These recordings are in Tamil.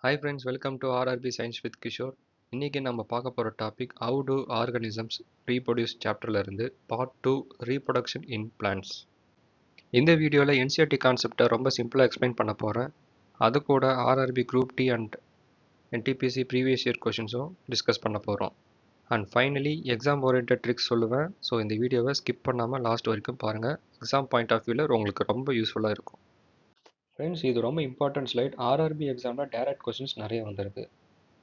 Hi friends, welcome to RRB Science with Kishore. இன்னைக்கு நம்ம பார்க்க போற topic How do organisms reproduce சாப்டர்ல இருந்து பார்ட் 2 Reproduction in Plants. இந்த வீடியோல NCERT கான்செப்டை ரொம்ப சிம்பிளா எக்ஸ்பிளைன் பண்ண போறேன். அது கூட RRB Group D and NTPC previous year கொஷின்ஸும் டிஸ்கஸ் பண்ண போறோம். And finally exam oriented tricks சொல்லுவேன். ஸோ இந்த வீடியோவை ஸ்கிப் பண்ணாமல் லாஸ்ட் வரைக்கும் பாருங்கள். எக்ஸாம் பாயிண்ட் ஆஃப் வியூவில் உங்களுக்கு ரொம்ப யூஸ்ஃபுல்லாக இருக்கும். ஃப்ரெண்ட்ஸ், இது ரொம்ப இம்பார்ட்டன்ட் ஸ்லைட். ஆர்ஆர்பி எக்ஸாமில் டைரக்ட் கொஸ்டின்ஸ் நிறைய வந்திருக்கு.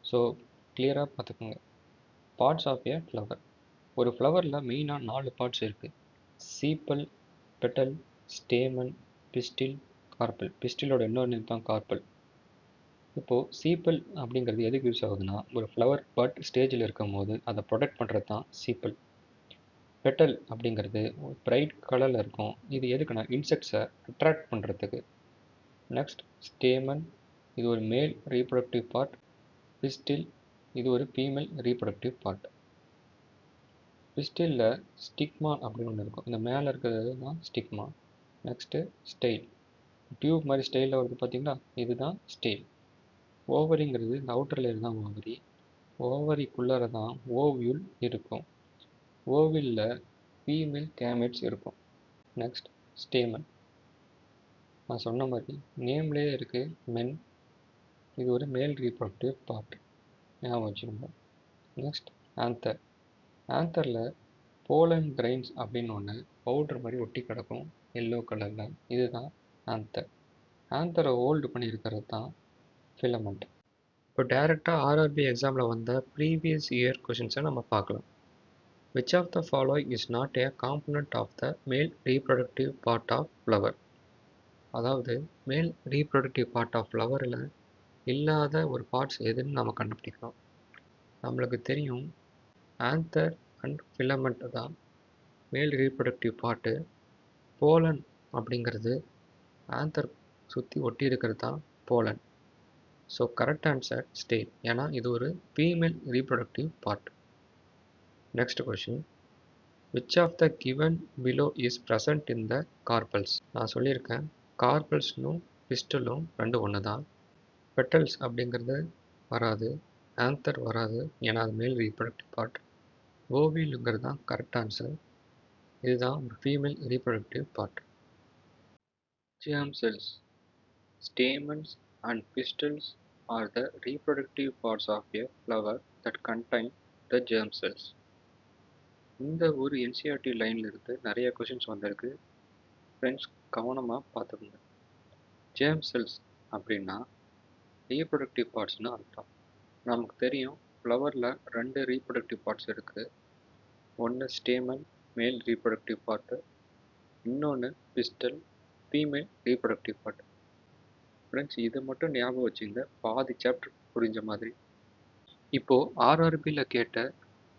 ஸோ கிளியராக பார்த்துக்குங்க. Parts of a flower. ஒரு ஃப்ளவரில் மெயினாக 4 பார்ட்ஸ் இருக்குது. Sepal, petal, stamen, pistil, carpel. பிஸ்டிலோட இன்னொரு நேம் தான் கார்பல். இப்போது சீப்பல் அப்படிங்கிறது எதுக்கு யூஸ் ஆகுதுன்னா, ஒரு ஃப்ளவர் பட் ஸ்டேஜில் இருக்கும் போது அதை ப்ரொடெக்ட் பண்ணுறது தான் சீப்பல். பெட்டல் அப்படிங்கிறது பிரைட் கலரில் இருக்கும். இது எதுக்குன்னா இன்செக்ட்ஸை அட்ராக்ட் பண்ணுறதுக்கு. நெக்ஸ்ட் ஸ்டேமன், இது ஒரு மேல் ரீப்ரொடக்டிவ் பார்ட். பிஸ்டில், இது ஒரு ஃபீமேல் ரீப்ரொடக்டிவ் பார்ட். பிஸ்டிலில் ஸ்டிக்மா அப்படின்னு ஒன்று இருக்கும். இந்த மேலே இருக்கிறது தான் ஸ்டிக்மா. நெக்ஸ்ட்டு ஸ்டெயில், டியூப் மாதிரி ஸ்டெயிலில் வருது பார்த்தீங்களா, இதுதான் ஸ்டெயில். ஓவரிங்கிறது இந்த அவுட்டர் லேயர் தான் ஓவரி. ஓவரிக்குள்ளார தான் ஓவியூல் இருக்கும். ஓவிலில் ஃபீமேல் கேமெட்ஸ் இருக்கும். Next stamen. நான் சொன்ன மாதிரி நேம்லேயே இருக்குது மென். இது ஒரு மேல் ரீப்ரொடக்டிவ் பார்ட், ஞாபகம் வச்சுக்கோங்க. Next anther. ஆந்தரில் போலன் கிரைன்ஸ் அப்படின்னு ஒன்று பவுடர் மாதிரி ஒட்டி கிடக்கும் எல்லோ கலரில், இதுதான் ஆந்தர். ஆந்தரை ஹோல்டு பண்ணியிருக்கிறது தான் ஃபிலமெண்ட். இப்போ டேரெக்டாக ஆர்ஆர்பி எக்ஸாமில் வந்த ப்ரீவியஸ் இயர் கொஷின்ஸை நம்ம பார்க்கலாம். Which of the following is not a component of the male reproductive part of flower. அதாவது மேல் ரீப்ரொடக்டிவ் பார்ட் ஆஃப் ஃப்ளவரில் இல்லாத ஒரு பார்ட்ஸ் எதுன்னு நம்ம கண்டுபிடிக்கிறோம். நம்மளுக்கு தெரியும் ஆந்தர் அண்ட் ஃபிலமெண்ட் தான் மேல் ரீப்ரொடக்டிவ் பார்ட்டு. போலன் அப்படிங்கிறது ஆந்தர் சுற்றி ஒட்டி இருக்கிறது தான் pollen. So correct answer style, ஏன்னா இது ஒரு female reproductive part. Next question, which of the given below is present in the carpels. நான் சொல்லியிருக்கேன் கார்பல்ஸ்னும் பிஸ்டலும் ரெண்டு ஒன்று தான். பெட்டல்ஸ் அப்படிங்கிறது வராது, ஆந்தர் வராது, ஏன்னா அது மேல் ரீப்ரொடக்டிவ் பார்ட். ஓவிலுங்கிறது தான் கரெக்ட் ஆன்சர். இதுதான் ஒரு female reproductive part. Germ cells, stamens and pistils are the reproductive parts of a flower that contain the germ cells. இந்த ஒரு என்சிஆர்டி லைன்ல இருந்து நிறைய கொஷின்ஸ் வந்திருக்கு. ஃப்ரெண்ட்ஸ் கவனமாக பார்த்துக்கோங்க. ஜேர்ம் செல்ஸ் அப்படின்னா ரீப்ரொடக்டிவ் பார்ட்ஸ்னு அர்த்தம். நமக்கு தெரியும் ஃப்ளவரில் 2 ரீப்ரொடக்டிவ் பார்ட்ஸ் இருக்குது. ஒன்று ஸ்டேமன், மேல் ரீப்ரொடக்டிவ் பார்ட்டு. இன்னொன்று pistol, female reproductive part. Friends இது மட்டும் ஞாபகம் வச்சுங்க, பாதி சாப்டர் புரிஞ்ச மாதிரி. இப்போது ஆர்ஆர்பியில் கேட்ட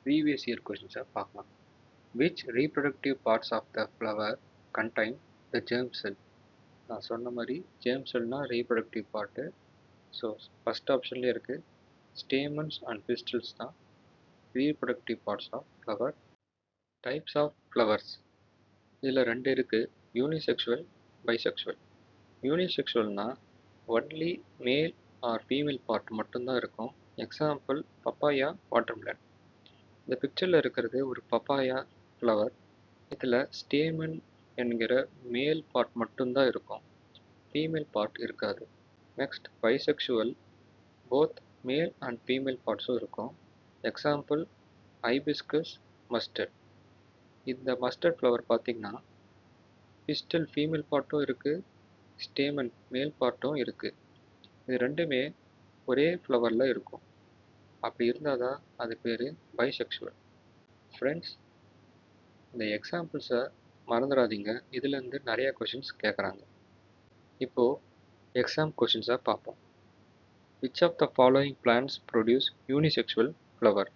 ப்ரீவியஸ் இயர் கொஷின்ஸை பார்க்கலாம். Which reproductive parts of the flower contain the germ cell. நான் சொன்ன மாதிரி ஜெர்ம் செல்னால் ரீப்ரொடக்டிவ் பார்ட்டு. ஸோ ஃபஸ்ட் ஆப்ஷன்லேயே இருக்குது ஸ்டேமன்ஸ் அண்ட் பிஸ்டில்ஸ் தான் reproductive parts of flower. Types of flowers இதில் 2 இருக்குது, யூனிசெக்சுவல், பைசெக்சுவல். யூனிசெக்சுவல்னால் only male or female part மட்டும்தான் இருக்கும். Example papaya, watermelon. இந்த பிக்சரில் இருக்கிறது ஒரு பப்பாயா ஃப்ளவர். இதில் ஸ்டேமன் என்கிற மேல் பார்ட் மட்டும்தான் இருக்கும், ஃபீமேல் பார்ட் இருக்காது. Next bisexual, both male and female பார்ட்ஸும் இருக்கும். Example hibiscus, mustard. இந்த மஸ்டர்ட் ஃப்ளவர் பார்த்திங்கன்னா பிஸ்டல் ஃபீமேல் பார்ட்டும் இருக்குது, ஸ்டேமன் மேல் பார்ட்டும் இருக்குது. இது ரெண்டுமே ஒரே ஃப்ளவரில் இருக்கும். அப்படி இருந்தால் தான் அது பேர் பைசெக்சுவல். ஃப்ரெண்ட்ஸ் இந்த எக்ஸாம்பிள்ஸை மறந்துடாதீங்க, இதுலேருந்து நிறையா கொஷின்ஸ் கேட்குறாங்க. இப்போது எக்ஸாம் கொஷின்ஸை பார்ப்போம். Which of the following plants produce unisexual flower?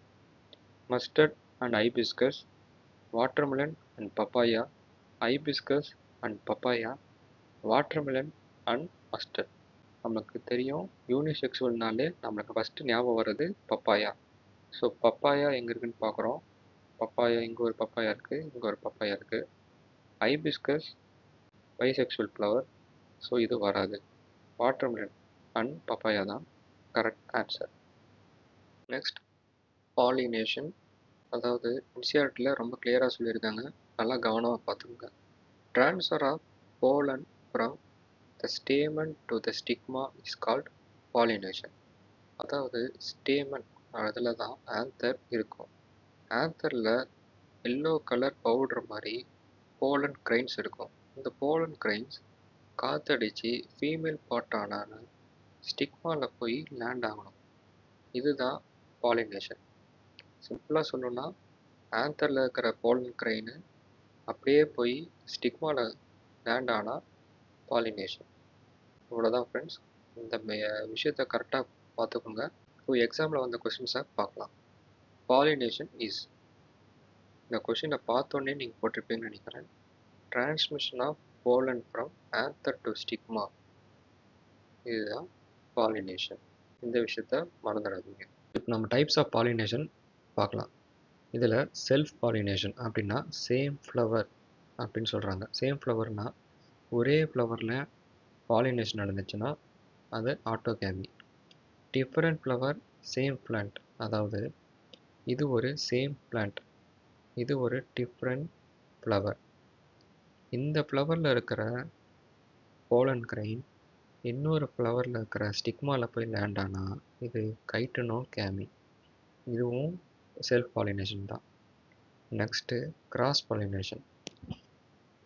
Mustard and hibiscus, watermelon and papaya, hibiscus and papaya, watermelon and mustard. நமக்கு தெரியும் யூனிசெக்சுவல்னாலே நம்மளுக்கு ஃபஸ்ட்டு ஞாபகம் வர்றது பப்பாயா. ஸோ பப்பாயா எங்கே இருக்குன்னு பார்க்குறோம். பப்பாயா இங்கே ஒரு பப்பாயா இருக்குது, இங்கே ஒரு பப்பாயா இருக்குது. ஹைபிஸ்கஸ் பைசெக்சுவல் ஃப்ளவர், ஸோ இது வராது. வாட்டர்மெலன் அண்ட் பப்பாயா தான் கரெக்ட் ஆன்சர். Next pollination. அதாவது என்சிஆர்டியில் ரொம்ப கிளியராக சொல்லியிருக்காங்க, நல்லா கவனமாக பார்த்துக்கோங்க. Transfer of pollen from the stamen to the stigma is called pollination. அதாவது ஸ்டேமன் அதில் தான் ஆந்தர் இருக்கும். ஆந்தரில் எல்லோ கலர் பவுடர் மாதிரி போலன் கிரைன்ஸ் இருக்கும். இந்த போலன் கிரைன்ஸ் காற்றடிச்சு ஃபீமேல் பார்ட்டான ஸ்டிக்மாவில் போய் லேண்ட் ஆகணும். இதுதான் பாலினேஷன். சிம்பிளாக சொல்லணும்னா ஆந்தரில் இருக்கிற போலன் கிரைனு அப்படியே போய் ஸ்டிக்மாவில் லேண்ட் ஆனால் பாலினேஷன். இவ்வளோதான் ஃப்ரெண்ட்ஸ். இந்த விஷயத்தை கரெக்டாக பார்த்துக்கோங்க. ஸோ எக்ஸாமில் வந்த கொஷின்ஸை பார்க்கலாம். பாலினேஷன் இஸ், இந்த கொஷினை பார்த்தோன்னே நீங்கள் போட்டிருப்பீங்கன்னு நினைக்கிறேன். Transmission of pollen from anther to stigma, இதுதான் பாலினேஷன். இந்த விஷயத்த மறந்துடாதீங்க. இப்போ நம்ம டைப்ஸ் ஆஃப் பாலினேஷன் பார்க்கலாம். இதில் செல்ஃப் பாலினேஷன் அப்படின்னா சேம் ஃப்ளவர் அப்படின்னு சொல்கிறாங்க. சேம் ஃப்ளவர்னால் ஒரே ஃப்ளவரில் பாலினேஷன் நடந்துச்சுன்னா அது ஆட்டோகேமி. டிஃப்ரெண்ட் ஃப்ளவர் சேம் பிளான்ட், அதாவது இது ஒரு சேம் பிளான்ட், இது ஒரு டிஃப்ரெண்ட் ஃப்ளவர். இந்த ஃப்ளவரில் இருக்கிற போலன் கிரைன் இன்னொரு ஃப்ளவரில் இருக்கிற ஸ்டிக்மாவில் போய் லேண்ட் ஆனால் இது கைட்டனோகேமி. இதுவும் செல்ஃப் பாலினேஷன் தான். Next cross pollination.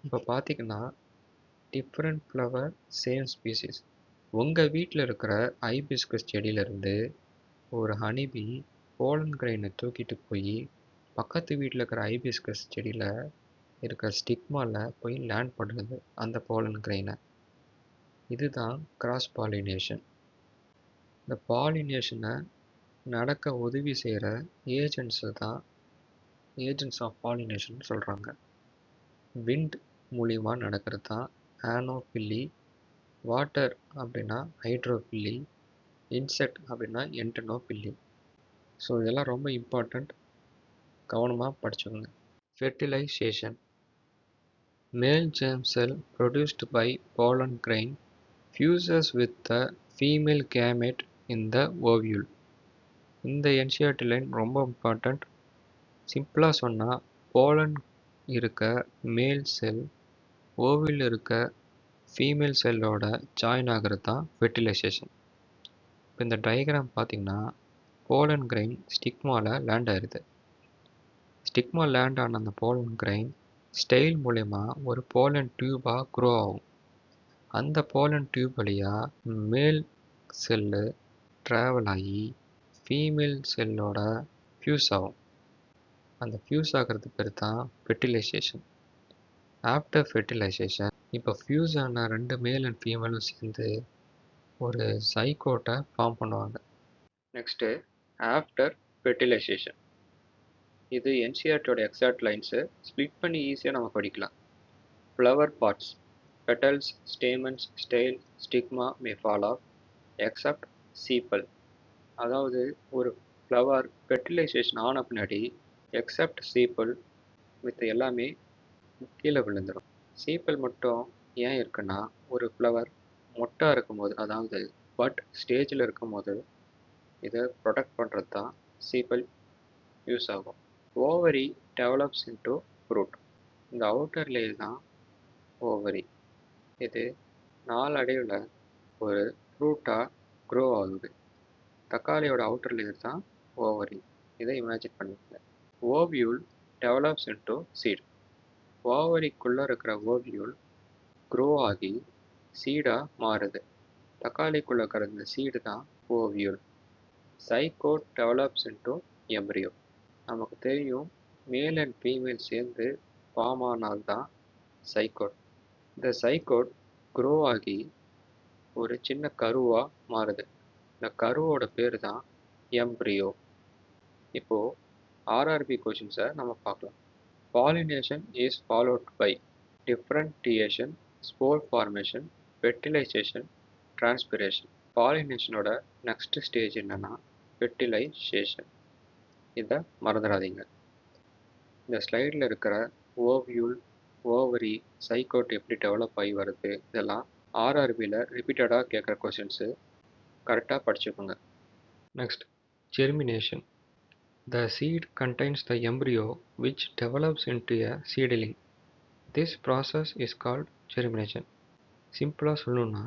இப்போ பார்த்தீங்கன்னா டிஃப்ரெண்ட் ஃப்ளவர் சேம் ஸ்பீசிஸ். உங்கள் வீட்டில் இருக்கிற ஹைபிஸ்கஸ் செடியிலேருந்து ஒரு ஹனிபி போலன் கிரைனை தூக்கிட்டு போய் பக்கத்து வீட்டில் இருக்கிற ஹைபிஸ்கஸ் செடியில் இருக்கிற ஸ்டிக்மாவில் போய் லேண்ட் பண்ணுறது அந்த போலன் கிரைனை. இதுதான் கிராஸ் பாலினேஷன். இந்த பாலினேஷனை நடக்க உதவி செய்கிற ஏஜென்ட்ஸு தான் ஏஜென்ட்ஸ் ஆஃப் பாலினேஷன் சொல்கிறாங்க. விண்ட் மூலிமா நடக்கிறது தான் ஆனோஃபில்லி, வாட்டர் அப்படின்னா ஹைட்ரோஃபில்லி, இன்செக்ட் அப்படின்னா என்டனோஃபில்லி. ஸோ இதெல்லாம் ரொம்ப இம்பார்ட்டண்ட், கவனமாக படிச்சுக்கோங்க. ஃபெர்டிலைசேஷன். மேல் germ cell produced by pollen grain fuses with the female gamete in the ovule. இந்த என்சிஆர்டி லைன் ரொம்ப இம்பார்ட்டண்ட். சிம்பிளாக சொன்னால் போலன் இருக்க மேல் செல் ஓவில் இருக்க ஃபீமேல் செல்லோட ஜாயின் ஆகிறது தான் ஃபெர்டிலைசேஷன். இப்போ இந்த டயக்ராம் பார்த்தீங்கன்னா போலன் கிரைன் ஸ்டிக்மாவில் லேண்ட் ஆயிடுது. ஸ்டிக்மா லேண்ட் ஆன அந்த போலன் கிரைன் ஸ்டெயில் மூலயமா ஒரு போலன் டியூபாக க்ரோ ஆகும். அந்த போலன் டியூப் வழியாக மேல் செல்லு ட்ராவல் ஆகி ஃபீமேல் செல்லோட ஃபியூஸ் ஆகும். அந்த ஃபியூஸ் ஆகிறது பேர் தான் ஃபெர்டிலைசேஷன். ஆஃப்டர் ஃபெர்டிலைசேஷன் இப்போ ஃபியூஸ் ஆன ரெண்டு மேல் அண்ட் ஃபீமேலும் சேர்ந்து ஒரு சைக்கோட்டை ஃபார்ம் பண்ணுவாங்க. Next after fertilisation. இது என்சிஆர்டியோட எக்ஸாக்ட் லைன்ஸு. ஸ்ப்ளிட் பண்ணி ஈஸியாக நம்ம படிக்கலாம். Flower parts, petals, stamens, style, stigma may fall off except sepal. அதாவது ஒரு ஃப்ளவர் ஃபெர்டிலைசேஷன் ஆன பின்னாடி எக்ஸப்ட் சீப்பல் மித்த எல்லாமே கீழே விழுந்துடும். சீப்பல் மட்டும் ஏன் இருக்குன்னா ஒரு ஃப்ளவர் மொட்டை இருக்கும்போது, அதாவது பட் ஸ்டேஜில் இருக்கும்போது இதை ப்ரொடெக்ட் பண்ணுறது தான் சீப்பல் யூஸ் ஆகும். Ovary develops into fruit. இந்த அவுட்டர் லேயர் தான் ஓவரி. இது நாளடைவில் ஒரு ஃப்ரூட்டாக க்ரோ ஆகுது. தக்காளியோட அவுட்டர் லேயர் தான் ஓவரி. இதை இமேஜின் பண்ணிக்கங்க. Ovule develops into seed. ஓவரிக்குள்ளே இருக்கிற ஓவியூல் க்ரோ ஆகி சீடாக மாறுது. தக்காளிக்குள்ளே இருக்கிற இந்த சீடு தான் ovule. Zygote develops into embryo. நமக்கு தெரியும் மேல் அண்ட் ஃபீமேல் சேர்ந்து ஃபார்ம் ஆனால்தான் சைக்கோட். இந்த சைக்கோட் க்ரோ ஆகி ஒரு சின்ன கருவாக மாறுது. இந்த கருவோட பேர் தான் எம்ப்ரியோ. இப்போது ஆர்ஆர்பி கொஷின்ஸை நம்ம பார்க்கலாம். Pollination is followed by differentiation, spore formation, fertilization, transpiration. பாலினேஷனோட நெக்ஸ்ட் ஸ்டேஜ் என்னன்னா ஃபெர்டிலைசேஷன். இதை மறந்துடாதீங்க. இந்த ஸ்லைடில் இருக்கிற ஓவியூல், ஓவரி, சைக்கோட் எப்படி டெவலப் ஆகி வருது, இதெல்லாம் ஆர்ஆர்பியில் ரிப்பீட்டடாக கேட்குற கொஷின்ஸு. கரெக்டாக படிச்சுக்கோங்க. Next, germination. The seed contains the embryo which develops into a seedling. This process is called germination. சிம்பிளாக சொல்லணும்னா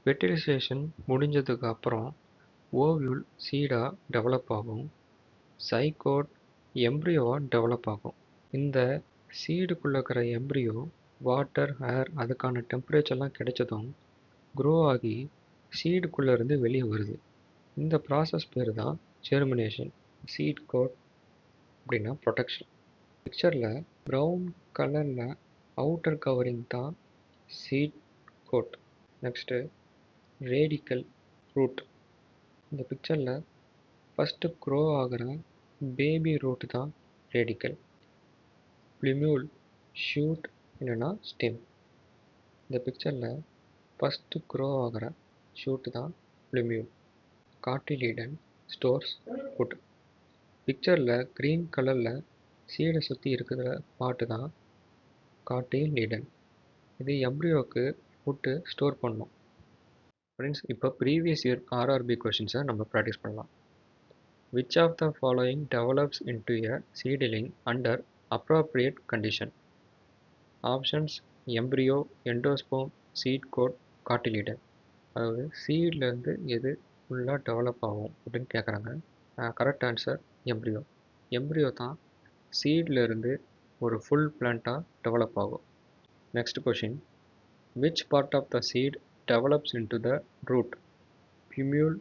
ஃபெர்டிலைசேஷன் முடிஞ்சதுக்கு அப்புறம் ஓவியூல் சீடாக டெவலப் ஆகும், சைகோட் எம்ப்ரியோவாக டெவலப் ஆகும். இந்த சீடுக்குள்ளே இருக்கிற எம்ப்ரியோ வாட்டர், ஏர் அதுக்கான டெம்பரேச்சர்லாம் கிடைச்சதும் க்ரோ ஆகி சீடுக்குள்ளே இருந்து வெளியே வருது. இந்த ப்ராசஸ் பேர் தான் ஜெர்மினேஷன். சீட் கோட் அப்படின்னா ப்ரொடெக்ஷன். பிக்சரில் ப்ரௌன் கலரில் அவுட்டர் கவரிங் தான் seed coat. Next radicle root. இந்த பிக்சரில் ஃபஸ்ட்டு க்ரோ ஆகிற பேபி ரூட் தான் ரேடிக்கல். பிளிமியூல் ஷூட் இல்லைன்னா ஸ்டெம். இந்த பிக்சரில் ஃபஸ்ட்டு க்ரோ ஆகிற ஷூட் தான் பிளிமியூல். Cotyledon stores food. பிக்சரில் க்ரீன் கலரில் சீடை சுற்றி இருக்கிற பாட்டு தான் காட்டிலீடன். இது எம்ப்ரியோவுக்கு ஃபுட்டு ஸ்டோர் பண்ணும். ஃப்ரெண்ட்ஸ், இப்போ ப்ரீவியஸ் இயர் ஆர்ஆர்பி கொஷின்ஸை நம்ம ப்ராக்டிஸ் பண்ணலாம். Which of the following develops into a seedling under appropriate condition? Options embryo, endosperm, seed coat, cotyledon. அதாவது சீட்லேருந்து எது ஃபுல்லாக டெவலப் ஆகும் அப்படின்னு கேட்குறாங்க. Correct answer embryo. எம்ப்ரியோ தான் சீட்லேருந்து ஒரு ஃபுல் பிளான்ட்டாக டெவலப் ஆகும். Next question. Which part of the seed develops into the root? Plumule,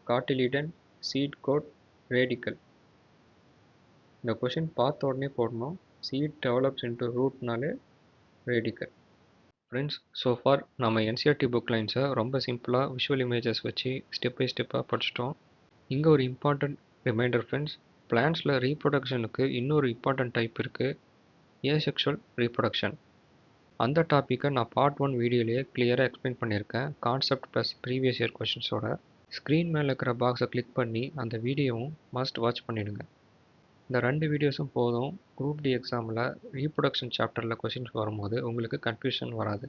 cotyledon, seed coat, radicle. இந்த கொஷின் பார்த்த உடனே போடணும். சீட் டெவலப்ஸ் இன்ட்டு ரூட்னாலே ரேடிக்கல். ஃப்ரெண்ட்ஸ், ஸோ ஃபார் நம்ம என்சிஆர்டி புக் லைன்ஸை ரொம்ப சிம்பிளாக விஷுவல் இமேஜஸ் வச்சு ஸ்டெப் பை ஸ்டெப்பாக படிச்சிட்டோம். இங்கே ஒரு இம்பார்ட்டண்ட் ரிமைண்டர் ஃப்ரெண்ட்ஸ். பிளான்ஸில் ரீப்ரொடக்ஷனுக்கு இன்னொரு இம்பார்ட்டண்ட் டைப் இருக்குது, ஏசெக்ஷுவல் ரீப்ரொடக்ஷன். அந்த டாப்பிக்கை நான் பார்ட் 1 வீடியோலேயே கிளியராக எக்ஸ்பிளைன் பண்ணியிருக்கேன், கான்செப்ட் ப்ளஸ் ப்ரீவியஸ் இயர் கொஷின்ஸோட. ஸ்க்ரீன் மேலே இருக்கிற பாக்ஸை கிளிக் பண்ணி அந்த வீடியோவும் மஸ்ட் வாட்ச் பண்ணிவிடுங்க. இந்த 2 வீடியோஸும் போதும், குரூப் டி எக்ஸாமில் ரீப்ரொடக்ஷன் சாப்டரில் கொஷின்ஸ் வரும்போது உங்களுக்கு கன்ஃபியூஷன் வராது.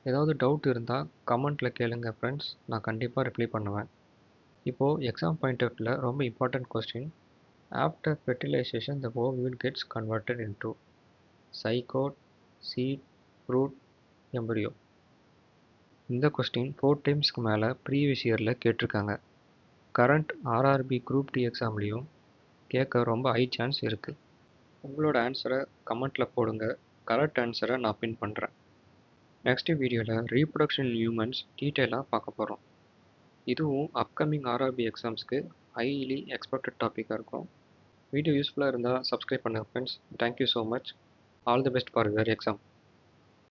ஏதாவது டவுட் இருந்தால் கமெண்ட்டில் கேளுங்க ஃப்ரெண்ட்ஸ், நான் கண்டிப்பாக ரிப்ளை பண்ணுவேன். இப்போது எக்ஸாம் பாயிண்ட் ஆஃப் வியூவில் ரொம்ப important question. After fertilisation the ovule gets converted into zygote, seed, fruit, embryo. இந்த கொஸ்டின் 4 டைம்ஸ்க்கு மேலே ப்ரீவியஸ் இயரில் கேட்டிருக்காங்க. கரண்ட் ஆர்ஆர்பி குரூப் டி எக்ஸாம்லேயும் கேட்க ரொம்ப ஹை சான்ஸ் இருக்குது. உங்களோட ஆன்சரை கமெண்ட்டில் போடுங்க, கரெக்ட் ஆன்சரை நான் பின் பண்ணுறேன். நெக்ஸ்ட் வீடியோவில் ரீப்ரொடக்ஷன் ஹியூமன்ஸ் டீட்டெயிலாக பார்க்க போகிறோம். இதுவும் அப்கமிங் ஆர்ஆர்பி எக்ஸாம்ஸ்க்கு ஹைலி எக்ஸ்பெக்டட் டாப்பிக்காக இருக்கும். வீடியோ யூஸ்ஃபுல்லாக இருந்தால் சப்ஸ்கிரைப் பண்ணுங்கள் friends. Thank you so much. All the best for your exam.